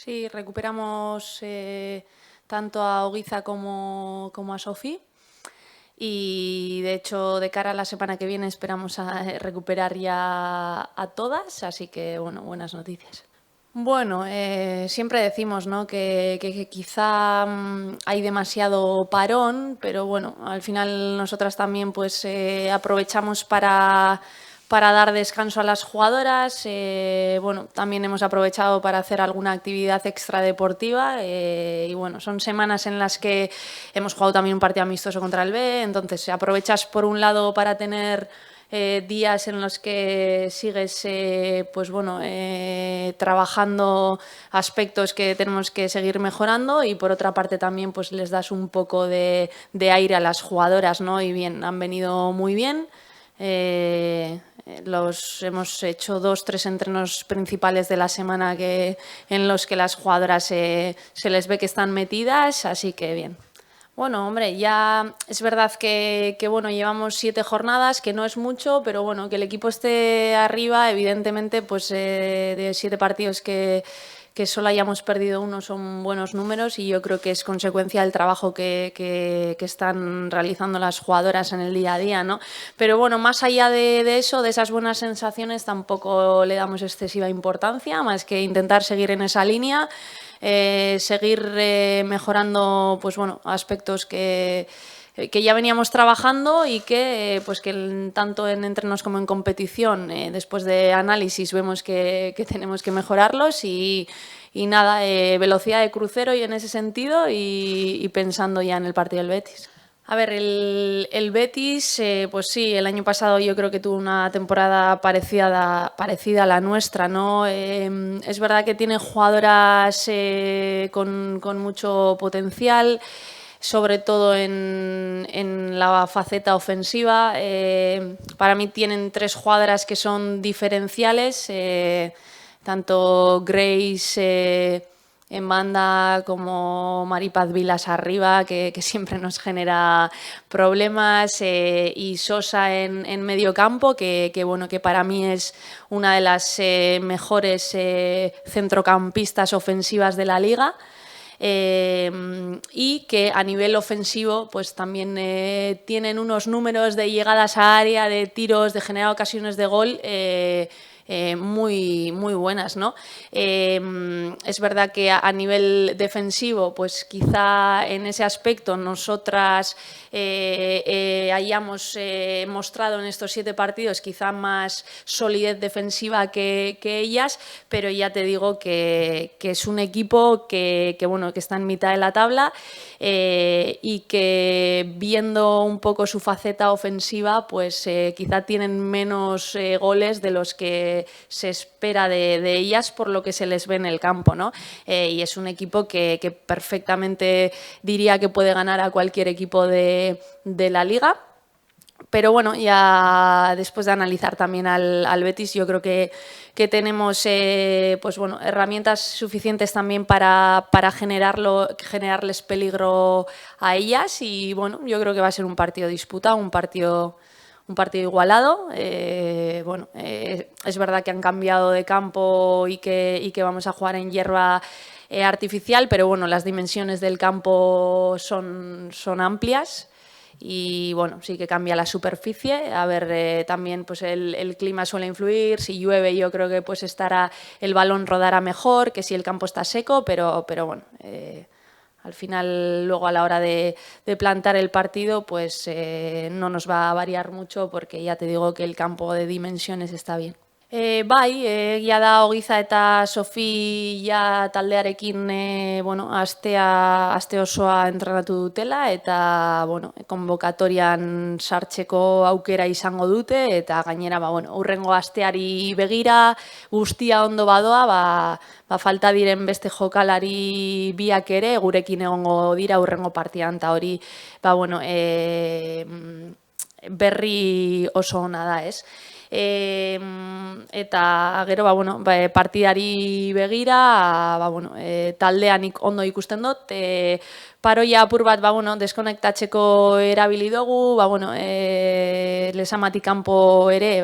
Sí, recuperamos tanto a Oguiza como a Sofía. Y de hecho, de cara a la semana que viene esperamos a recuperar ya a todas, así que bueno, buenas noticias. Bueno, siempre decimos, ¿no?, que quizá hay demasiado parón, pero bueno, al final nosotras también pues aprovechamos para dar descanso a las jugadoras. Bueno, también hemos aprovechado para hacer alguna actividad extradeportiva y bueno, son semanas en las que hemos jugado también un partido amistoso contra el B, entonces aprovechas por un lado para tener días en los que sigues pues bueno, trabajando aspectos que tenemos que seguir mejorando y por otra parte también pues les das un poco de aire a las jugadoras, ¿no? Y bien, han venido muy bien. Hemos hecho 2-3 entrenos principales de la semana en los que las jugadoras se les ve que están metidas, así que bien. Bueno, hombre, ya es verdad que bueno, llevamos 7 jornadas, que no es mucho, pero bueno, que el equipo esté arriba, evidentemente, pues de 7 partidos que solo hayamos perdido uno son buenos números y yo creo que es consecuencia del trabajo que están realizando las jugadoras en el día a día, ¿no? Pero bueno, más allá de eso, de esas buenas sensaciones, tampoco le damos excesiva importancia, más que intentar seguir en esa línea. Seguir mejorando pues bueno, aspectos que ya veníamos trabajando y pues que tanto en entrenos como en competición, después de análisis, vemos que tenemos que mejorarlos y nada, velocidad de crucero y en ese sentido y pensando ya en el partido del Betis. A ver, el Betis, pues sí, el año pasado yo creo que tuvo una temporada parecida a la nuestra, ¿no? Es verdad que tiene jugadoras con mucho potencial, sobre todo en la faceta ofensiva. Para mí tienen 3 jugadoras que son diferenciales, tanto Grace en banda como Maripaz Vilas arriba, que siempre nos genera problemas, y Sosa en medio campo, que bueno, que para mí es una de las mejores centrocampistas ofensivas de la liga. Y que a nivel ofensivo pues también tienen unos números de llegadas a área, de tiros, de generar ocasiones de gol muy buenas, ¿no? Es verdad que a nivel defensivo, pues quizá en ese aspecto nosotras hayamos mostrado en estos 7 partidos quizá más solidez defensiva que ellas, pero ya te digo que es un equipo que bueno, que está en mitad de la tabla y que viendo un poco su faceta ofensiva, pues quizá tienen menos goles de los que se espera de ellas por lo que se les ve en el campo, ¿no? Y es un equipo que perfectamente diría que puede ganar a cualquier equipo de la liga. Pero bueno, ya después de analizar también al Betis, yo creo que tenemos pues bueno, herramientas suficientes también para generarles peligro a ellas y bueno, yo creo que va a ser un partido disputado, un partido igualado. Bueno, es verdad que han cambiado de campo y que vamos a jugar en hierba artificial, pero bueno, las dimensiones del campo son amplias. Y bueno, sí que cambia la superficie. A ver, también pues el clima suele influir. Si llueve yo creo que pues el balón rodará mejor que si el campo está seco, pero bueno, al final luego a la hora de plantar el partido pues no nos va a variar mucho porque ya te digo que el campo de dimensiones está bien. Bai, egia da Ogiza eta Sofi ja taldearekin bueno, aste osoa entrenatu dutela eta bueno, konbokatorian sartzeko aukera izango dute eta gainera bueno, hurrengo asteari begira guztia ondo badoa, falta diren beste jokalari biak ere gurekin egongo dira hurrengo partidan eta hori bueno, berri oso ona da, ez? Eta gero partidari begira taldean ondo ikusten dut, paroia apur bat deskonektatzeko erabili dugu, lesamatik kanpo ere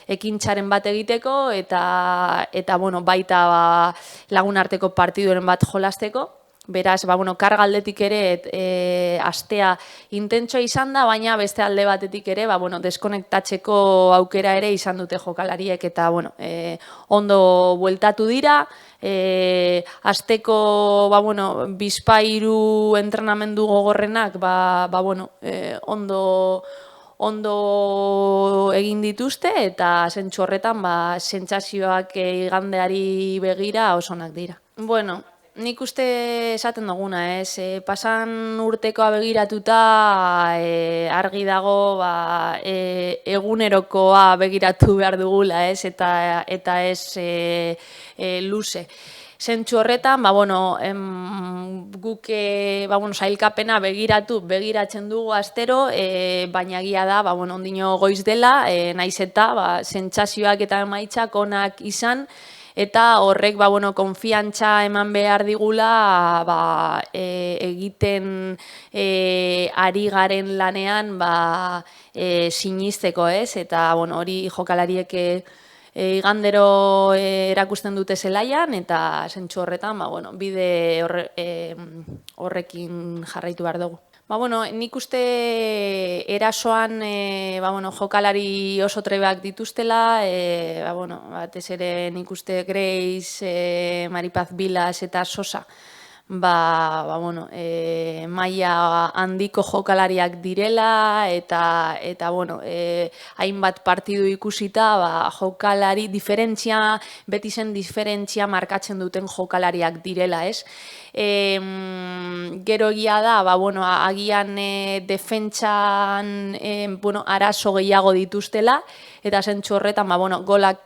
ekintzaren bat egiteko eta baita lagunarteko partiduren bat jolasteko. Beraz, karga aldetik ere astea intentsoa izan da, baina beste alde batetik ere deskonektatzeko aukera ere izan dute jokalariek eta ondo bueltatu dira. Asteko bizpahiru entrenamendu gogorrenak ondo egin dituzte eta zentzu horretan sentsazioak igandeari begira oso onak dira. Nik uste esaten duguna, pasan urtekoa begiratuta argi dago egunerokoa begiratu behar dugula eta ez luze. Zentzu horretan, guk sailkapena begiratzen dugu astero, baina egia da, ondino goiz dela, naiz eta sentsazioak eta emaitzak onak izan, eta horrek konfiantza eman behar digula egiten ari garen lanean sinisteko, eta hori jokalariek igandero erakusten dute zelaian, eta zentzu horretan bide horrekin jarraitu behar dugu. Nik uste erasoan jokalari oso trebeak dituztela, batez ere nik uste Grace, Maripaz Vilas eta Sosa maila handiko jokalariak direla eta hainbat partidu ikusita jokalari diferentzia, beti zen diferentzia markatzen duten jokalariak direla, ez? Gero egia da, agian defentsan arazo gehiago dituztela, eta zentzu horretan, golak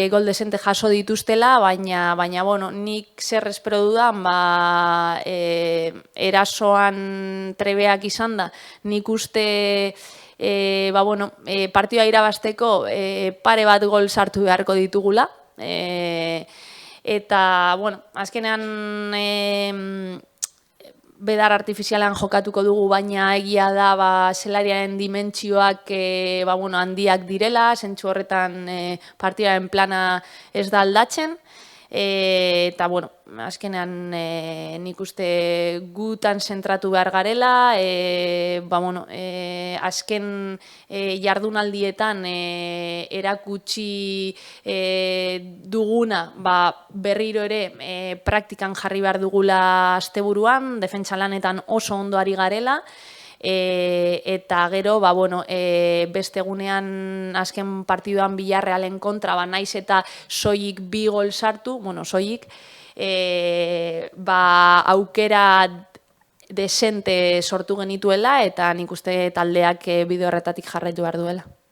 gol desente jaso dituztela, baina nik zer espero dudan, erasoan trebeak izan da, nik uste partioa irabazteko pare bat gol sartu beharko ditugula, eta, azkenean bedar artifizialean jokatuko dugu, baina egia da zelariaren dimentsioak handiak direla, zentzu horretan partidaren plana ez da aldatzen, eta azkenean nik uste gutan zentratu behar garela, azken jardunaldietan erakutsi duguna berriro ere praktikan jarri behar dugula asteburuan, defentsa lanetan oso ondo ari garela, eta gero beste egunean azken partiduan Villarrealen kontra naiz eta soilik bi gol sartu, soilik aukera desente sortu genituela eta nik uste taldeak bide horretatik jarraitu behar duela.